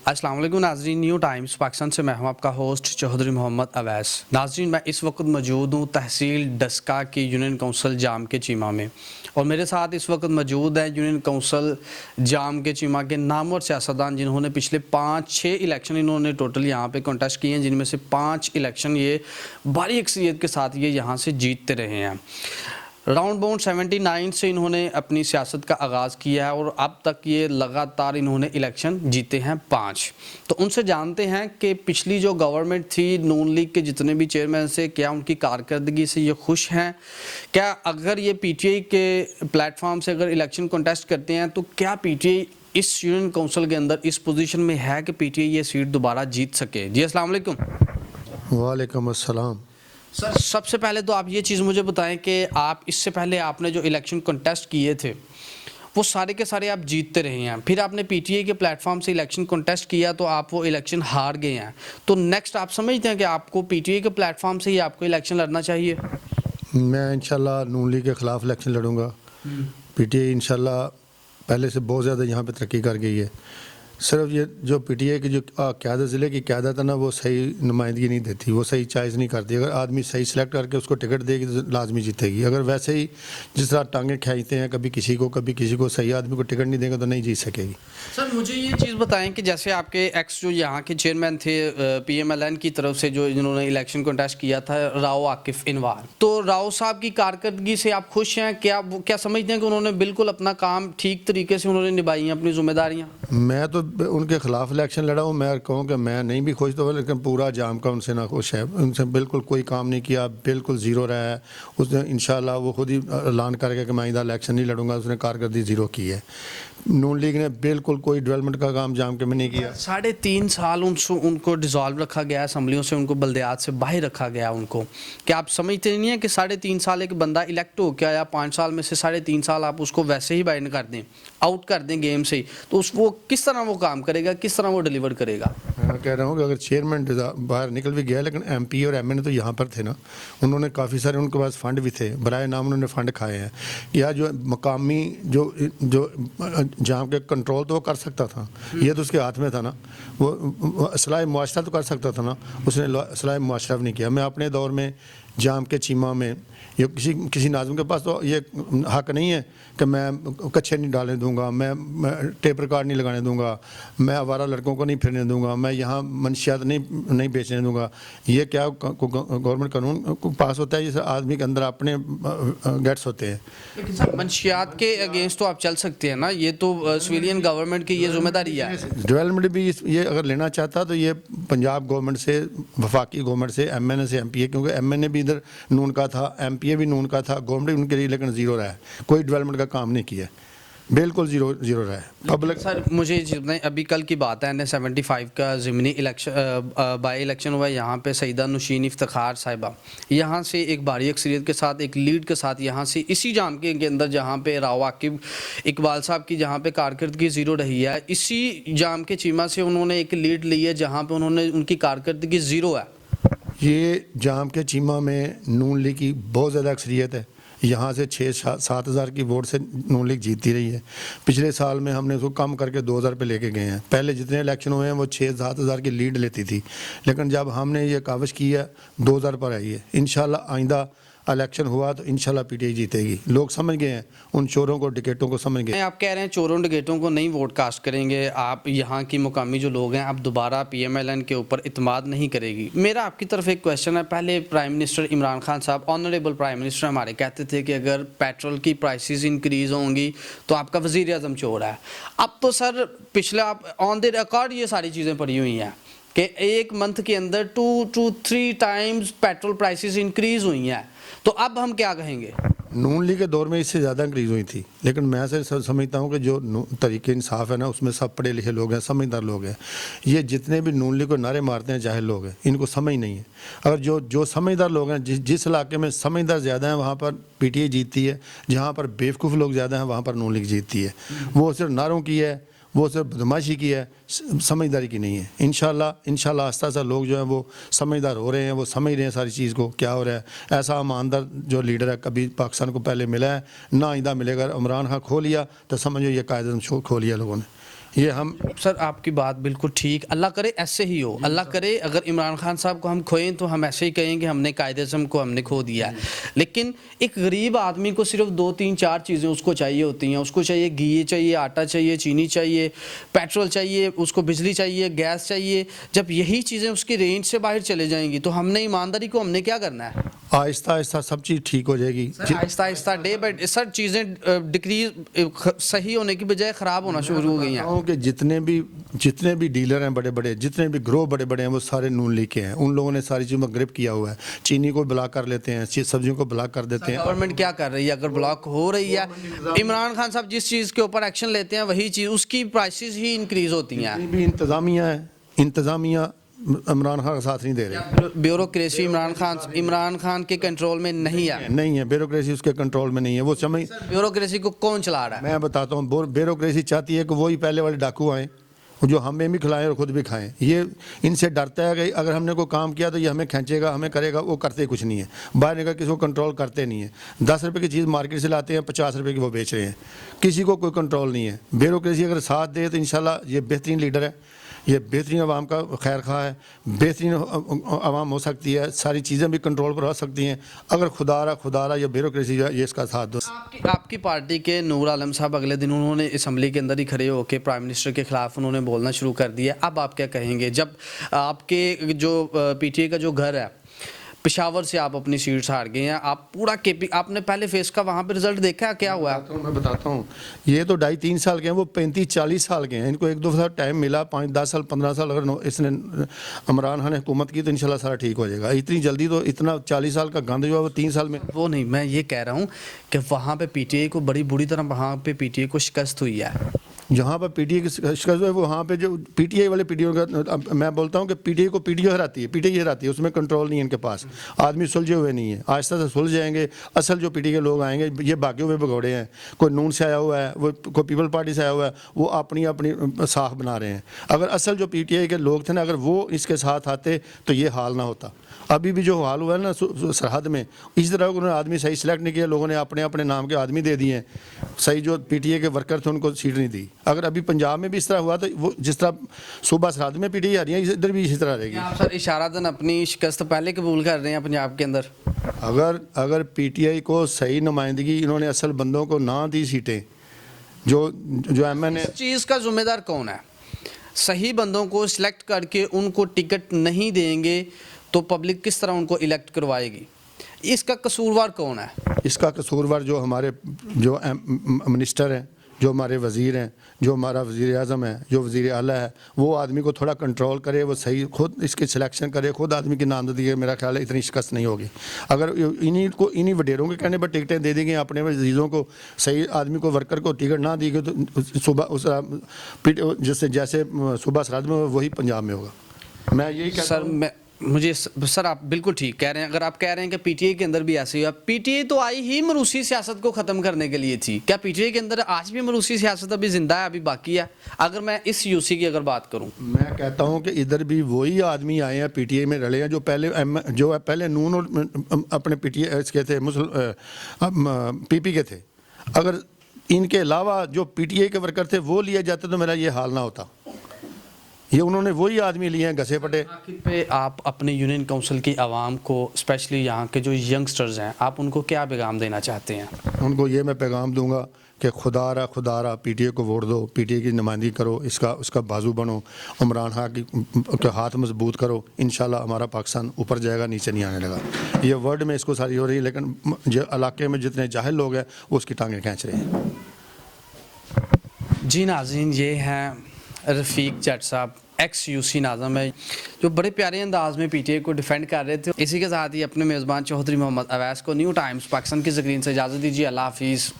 अस्सलाम वालेकुम नाज़रीन, न्यू टाइम्स पाकिस्तान से मैं हूं आपका होस्ट चौधरी मोहम्मद अवैस। नाज़रीन, मैं इस वक्त मौजूद हूं तहसील डस्का की यूनियन काउंसिल जाम के चीमा में, और मेरे साथ इस वक्त मौजूद हैं यूनियन काउंसिल जाम के चीमा के नामवर सियासतदान, जिन्होंने पिछले 5-6 इलेक्शन इन्होंने टोटल यहाँ पे कंटेस्ट किए हैं, जिनमें से 5 इलेक्शन ये भारी अक्सरियत के साथ ये यहाँ से जीतते रहे हैं। राउंड बाउंड 79 से इन्होंने अपनी सियासत का आगाज़ किया है और अब तक ये लगातार इन्होंने इलेक्शन जीते हैं 5। तो उनसे जानते हैं कि पिछली जो गवर्नमेंट थी नून लीग के जितने भी चेयरमैन से, क्या उनकी कारकर्दगी से ये खुश हैं, क्या अगर ये पीटीआई के प्लेटफॉर्म से अगर इलेक्शन कंटेस्ट करते हैं तो क्या पीटीआई इस यूनियन काउंसिल के अंदर इस पोजीशन में है कि पीटीआई ये सीट दोबारा जीत सके। जी अस्सलाम वालेकुम। वालेकुम अस्सलाम। सर, सबसे पहले तो आप ये चीज़ मुझे बताएं कि आप इससे पहले आपने जो इलेक्शन कंटेस्ट किए थे वो सारे के सारे आप जीतते रहे हैं, फिर आपने पीटीआई के प्लेटफॉर्म से इलेक्शन कंटेस्ट किया तो आप वो इलेक्शन हार गए हैं, तो नेक्स्ट आप समझते हैं कि आपको पीटीआई के प्लेटफॉर्म से ही आपको इलेक्शन लड़ना चाहिए? मैं इंशाल्लाह नून लीग के ख़िलाफ़ इलेक्शन लड़ूंगा। पीटीआई इंशाल्लाह पहले से बहुत ज़्यादा यहाँ पे तरक्की कर गई है। सिर्फ ये जो पीटीआई की जो क़यादत ज़िले की क़यादत है ना, वो सही नुमाइंदगी नहीं देती, वो सही चॉइस नहीं करती। अगर आदमी सही सिलेक्ट करके उसको टिकट देगी तो लाजमी जीतेगी। अगर वैसे ही जिस तरह टांगे खींचते हैं कभी किसी को सही आदमी को टिकट नहीं देंगे तो नहीं जीत सकेगी। सर, मुझे ये चीज़ बताएं कि जैसे आपके एक्स जो यहाँ के चेयरमैन थे पीएमएलएन की तरफ से जो इन्होंने इलेक्शन कंटेस्ट किया था, राव आकिफ इनवार, तो राव साहब की कारकर्दगी से आप खुश हैं? क्या समझते हैं कि उन्होंने बिल्कुल अपना काम ठीक तरीके से उन्होंने निभाई हैं अपनी जिम्मेदारियाँ? मैं तो उनके ख़िलाफ़ इलेक्शन लड़ा हूँ। मैं कहूँ कि मैं नहीं भी खुश तो, लेकिन पूरा जाम का उनसे ना खुश है। उनसे बिल्कुल कोई काम नहीं किया, बिल्कुल ज़ीरो रहा है। उसने इंशाल्लाह वो खुद ही ऐलान करके कि मैं इधर इलेक्शन नहीं लड़ूंगा, उसने कारकर्दगी ज़ीरो की है। नून लीग ने बिल्कुल कोई डेवलपमेंट का काम जाम के में नहीं किया। 3.5 साल उनको डिसॉल्व रखा गया, असम्बलियों से उनको बल्दियात से बाहर रखा गया उनको। क्या आप समझते नहीं है कि 3.5 साल एक बंदा इलेक्ट हो क्या, या 5 साल में से 3.5 साल आप उसको वैसे ही बाहर कर दें, आउट कर दें गेम से ही, तो वो किस तरह वो काम करेगा, किस तरह वो डिलीवर करेगा? मैं कह रहा हूँ कि अगर चेयरमैन बाहर निकल भी गया, लेकिन एमपी और एमएनए तो यहाँ पर थे ना, उन्होंने काफ़ी सारे उनके पास फंड भी थे, बराए नाम उन्होंने फ़ंड खाए हैं। या जो मकामी जो जाम के कंट्रोल तो वो कर सकता था, ये तो उसके हाथ में था ना। वो असलाह मुआशरा तो कर सकता था ना, उसने असलाह मुआशरा भी नहीं किया। मैं अपने दौर में जाम के चीमा में ये किसी नाज़िम के पास तो ये हक़ नहीं है कि मैं कच्चे नहीं डालने दूंगा, मैं टेप रिकॉर्ड नहीं लगाने दूंगा, मैं आवारा लड़कों को नहीं फिरने दूंगा, मैं यहाँ मनशियात नहीं बेचने दूंगा। ये क्या गवर्नमेंट कानून पास होता है? जैसे आदमी के अंदर अपने गेट्स होते हैं। लेकिन सर, मनशियात के अगेंस्ट तो आप चल सकते हैं ना, ये तो सिविलियन गवर्नमेंट की ये जिम्मेदारी है। डेवलपमेंट भी ये अगर लेना चाहता तो ये पंजाब गवर्नमेंट से, वफाकी गवर्नमेंट से, एमएनए से एमपीए, क्योंकि एमएनए भी इधर नून का था, एमपीए भी नून का था, गवर्नमेंट भी उनके लिए लेकिन ज़ीरो रहा है, कोई डेवलपमेंट का काम नहीं किया, बिल्कुल ज़ीरो रहा है पब्लिक। सर, मुझे जितने अभी कल की बात है, 75 का ज़िमनी इलेक्शन बाई इलेक्शन हुआ यहाँ पे, सईदा नौशीन इफ्तिखार साहिबा यहाँ से एक भारी अक्सरियत के साथ, एक लीड के साथ यहाँ से इसी जाम के अंदर जहाँ पे राव आकिब इकबाल साहब की जहाँ पे कारकर्दगी ज़ीरो रही है, इसी जाम के चीमा से उन्होंने एक लीड ली है जहाँ पे उन्होंने उनकी कारकर्दगी ज़ीरो है। ये जाम के चीमा में नून लीग की बहुत ज़्यादा अक्सरियत है। यहाँ से 6-7 हज़ार की वोट से नून लीग जीतती रही है। पिछले साल में हमने उसको कम करके 2000 पे लेके गए हैं। पहले जितने इलेक्शन हुए हैं वो 6-7 हज़ार की लीड लेती थी, लेकिन जब हमने ये काविश की है 2000 पर आई है। इंशाल्लाह आइंदा इलेक्शन हुआ तो इंशाल्लाह पीटीआई जीतेगी। लोग समझ गए हैं, उन चोरों को, डिकेटों को समझ गए। आप कह रहे हैं चोरों डिकेटों को नहीं वोट कास्ट करेंगे, आप यहाँ की मुकामी जो लोग हैं आप दोबारा पीएमएलएन के ऊपर इत्मीनान नहीं करेगी। मेरा आपकी तरफ एक क्वेश्चन है। पहले प्राइम मिनिस्टर इमरान खान साहब, ऑनरेबल प्राइम मिनिस्टर हमारे, कहते थे कि अगर पेट्रोल की प्राइसेस इंक्रीज़ होंगी तो आपका वज़ीर आज़म चोर है। अब तो सर पिछले आप ऑन द रिकॉर्ड ये सारी चीज़ें पड़ी हुई हैं कि एक मंथ के अंदर 2-3 टाइम्स पेट्रोल प्राइसेस इंक्रीज़ हुई हैं, तो अब हम क्या कहेंगे? नून लीग के दौर में इससे ज़्यादा इंक्रीज़ हुई थी, लेकिन मैं से समझता हूँ कि जो तरीके इंसाफ है ना, उसमें सब पढ़े लिखे लोग हैं, समझदार लोग हैं। ये जितने भी नून लीग को नारे मारते हैं जाहिल लोग हैं, इनको समझ नहीं है। अगर जो समझदार लोग हैं, जिस इलाके में समझदार ज़्यादा हैं वहाँ पर पीटीआई जीतती है, जहाँ पर बेवकूफ़ लोग ज़्यादा हैं वहाँ पर नून लीग जीतती है। वो सिर्फ नारों की है, वो सिर्फ बदमाशी की है, समझदारी की नहीं है। इंशाल्लाह आस्ता आस्ता लोग जो हैं वो समझदार हो रहे हैं, वो समझ रहे हैं सारी चीज़ को क्या हो रहा है। ऐसा ईमानदार जो लीडर है कभी पाकिस्तान को पहले मिला है ना, आइंदा मिलेगा। इमरान खान खो लिया तो समझो ये कायदे खो लिया लोगों ने। ये हम सर आपकी बात बिल्कुल ठीक, अल्लाह करे ऐसे ही हो, अल्लाह करे अगर इमरान खान साहब को हम खोएं तो हम ऐसे ही कहें कि हमने कायदे अज़म को हमने खो दिया है। लेकिन एक गरीब आदमी को सिर्फ 2-3-4 चीज़ें उसको चाहिए होती हैं, उसको चाहिए घी चाहिए, आटा चाहिए, चीनी चाहिए, पेट्रोल चाहिए, उसको बिजली चाहिए, गैस चाहिए। जब यही चीज़ें उसकी रेंज से बाहर चले जाएंगी तो हमने ईमानदारी को हमने क्या करना है? आहिस्ता आहिस्ता सब चीज़ ठीक हो जाएगी। Aahista Aahista day by day sir चीज़ें डिक्रीज सही होने की बजाय ख़राब होना शुरू हो गई हैं। कि जितने भी डीलर हैं बड़े बड़े, जितने भी ग्रोह बड़े बड़े हैं, वो सारे नून लीग के हैं। उन लोगों ने सारी चीज़ों में ग्रिप किया हुआ है। चीनी को ब्लॉक कर लेते हैं, सब्जियों को ब्लॉक कर देते हैं। गवर्नमेंट क्या कर रही है? अगर ब्लॉक हो रही है, इमरान खान साहब जिस चीज़ के ऊपर एक्शन लेते हैं वही चीज़ उसकी प्राइसेस ही इंक्रीज होती हैं। जितनी भी इंतज़ामिया इमरान खान का साथ नहीं दे रही। ब्यूरोक्रेसी इमरान खान के कंट्रोल में नहीं है। नहीं है, ब्यूरोक्रेसी उसके कंट्रोल में नहीं है। वो समय ब्यूरोक्रेसी को कौन चला रहा है? मैं बताता हूँ, ब्यूरोक्रेसी चाहती है कि वही पहले वाले डाकू आए जो हमें भी खिलाएं और ख़ुद भी खाएं। ये इनसे डरता है कि अगर हमने कोई काम किया तो ये हमें खींचेगा, हमें करेगा। वो करते कुछ नहीं है, बाहर निकल किसी को कंट्रोल करते नहीं है। 10 रुपये की चीज़ मार्केट से लाते हैं, 50 रुपये की वो बेच रहे हैं। किसी को कोई कंट्रोल नहीं है। ब्यूरोक्रेसी अगर साथ दे तो इंशाल्लाह ये बेहतरीन लीडर है, ये बेहतरीन आवाम का खैर खा है, बेहतरीन आवाम हो सकती है, सारी चीज़ें भी कंट्रोल पर हो सकती हैं अगर खुदारा ये ब्यूरोक्रेसी ये इसका साथ दो। आपकी पार्टी के नूर आलम साहब अगले दिन उन्होंने असम्बली के अंदर ही खड़े होकर प्राइम मिनिस्टर के खिलाफ उन्होंने बोलना शुरू कर दिया। अब आप क्या कहेंगे जब आपके जो पीटीआई का जो घर है पेशावर से आप अपनी सीट से हार गए हैं, आप पूरा केपी आपने पहले फेस का वहाँ पे रिजल्ट देखा क्या हुआ है? मैं बताता हूँ, ये तो 2.5-3 साल के हैं, वो 35-40 साल के हैं। इनको 1-2 साल टाइम मिला, 5-10 साल 15 साल अगर इसने इमरान खान ने हुकूमत की तो इंशाल्लाह सारा ठीक हो जाएगा। इतनी जल्दी तो इतना 40 साल का गंद जो है वो 3 साल में वो नहीं, मैं ये कह रहा हूँ कि वहाँ पे पीटीआई को बड़ी बुरी तरह वहाँ पे पीटीआई को शिकस्त हुई है। जहाँ पर पीटीआई की शिकस्त है वो वहाँ पे जो पीटीआई वाले पीटीआई का, मैं बोलता हूँ कि पीटीआई को पीटीआई हराती है, पीटीआई हराती है, उसमें कंट्रोल नहीं है इनके पास। आदमी सुलझे हुए नहीं है, आहिस्ता से सुलझ जाएंगे। असल जो पीटीआई के लोग आएंगे ये बाकियों में भगौड़े हैं। कोई नून से आया हुआ है, वो कोई पीपल पार्टी से आया हुआ है, वो अपनी साख बना रहे हैं। अगर असल जो पीटीआई के लोग थे ना, अगर वो इसके साथ आते तो ये हाल ना होता। अभी भी जो हाल हुआ है ना सरहद में, इस तरह उन्होंने आदमी सही सिलेक्ट नहीं किया, लोगों ने अपने अपने नाम के आदमी दे दिए हैं। सही जो पीटीआई के वर्कर थे उनको सीट नहीं दी। अगर अभी पंजाब में भी इस तरह हुआ तो वो जिस तरह सूबा सरहद में पीटीआई आ रही है, इधर भी इसी तरह रहेगी। आप सर इशारतन अपनी शिकस्त पहले कबूल कर रहे हैं पंजाब के अंदर? अगर पीटीआई को सही नुमाइंदगी इन्होंने असल बंदों को ना दी सीटें, जो एमएनए, इस चीज़ का जिम्मेदार कौन है? सही बंदों को सिलेक्ट करके उनको टिकट नहीं देंगे तो पब्लिक किस तरह उनको इलेक्ट करवाएगी? इसका कसूरवार कौन है? इसका कसूरवार जो हमारे जो मिनिस्टर हैं, जो हमारे वज़ीर हैं, जो हमारा वज़ीर आज़म है, जो वज़ीर आला है, वो आदमी को थोड़ा कंट्रोल करे, वो सही खुद इसकी सिलेक्शन करे, खुद आदमी की नामजदगी। मेरा ख्याल है इतनी शिकस्त नहीं होगी अगर इन्हीं वडेरों के कहने पर टिकटें दे देंगे, अपने वजीज़ों को सही आदमी को वर्कर को टिकट ना दी गई तो सुबह उस जैसे सुबह सरहद में वही पंजाब में होगा। मैं यही कहता हूँ सर आप बिल्कुल ठीक कह रहे हैं। अगर आप कह रहे हैं कि पीटीआई के अंदर भी ऐसे ही हुआ, पीटीआई तो आई ही मरूसी सियासत को ख़त्म करने के लिए थी। क्या पीटीआई के अंदर आज भी मरूसी सियासत अभी जिंदा है, अभी बाकी है? अगर मैं इस यूसी की अगर बात करूं, मैं कहता हूं कि इधर भी वही आदमी आए हैं पीटीआई में रले हैं जो पहले नून और अपने पीटीआई इसके थे पीपी के थे। अगर इनके अलावा जो पीटीआई के वर्कर थे वो लिए जाते तो मेरा ये हाल ना होता। ये उन्होंने वही आदमी लिए हैं घसे पटे। आखिर पे आप अपने यूनियन काउंसिल की आवाम को, स्पेशली यहाँ के जो यंगस्टर्स हैं, आप उनको क्या पैगाम देना चाहते हैं? उनको ये मैं पैगाम दूंगा कि खुदारा पीटीआई को वोट दो, पीटीआई की नुमाइंदगी करो, उसका बाजू बनो, इमरान खान के हाथ मजबूत करो। इंशाल्लाह हमारा पाकिस्तान ऊपर जाएगा, नीचे नहीं आने लगा। ये वर्ड में इसको सारी हो रही है, लेकिन जो इलाके में जितने जाहिल लोग हैं वो उसकी टांगें खींच रहे हैं। जी नाज़रीन, ये हैं रफ़ीक जट साहब, एक्स यूसी नाज़म है, जो बड़े प्यारे अंदाज में पीटीआई को डिफेंड कर रहे थे। इसी के साथ ही अपने मेज़बान चौधरी मोहम्मद अवैस को न्यू टाइम्स पाकिस्तान की स्क्रीन से इजाज़त दीजिए। अल्लाह हाफिज़।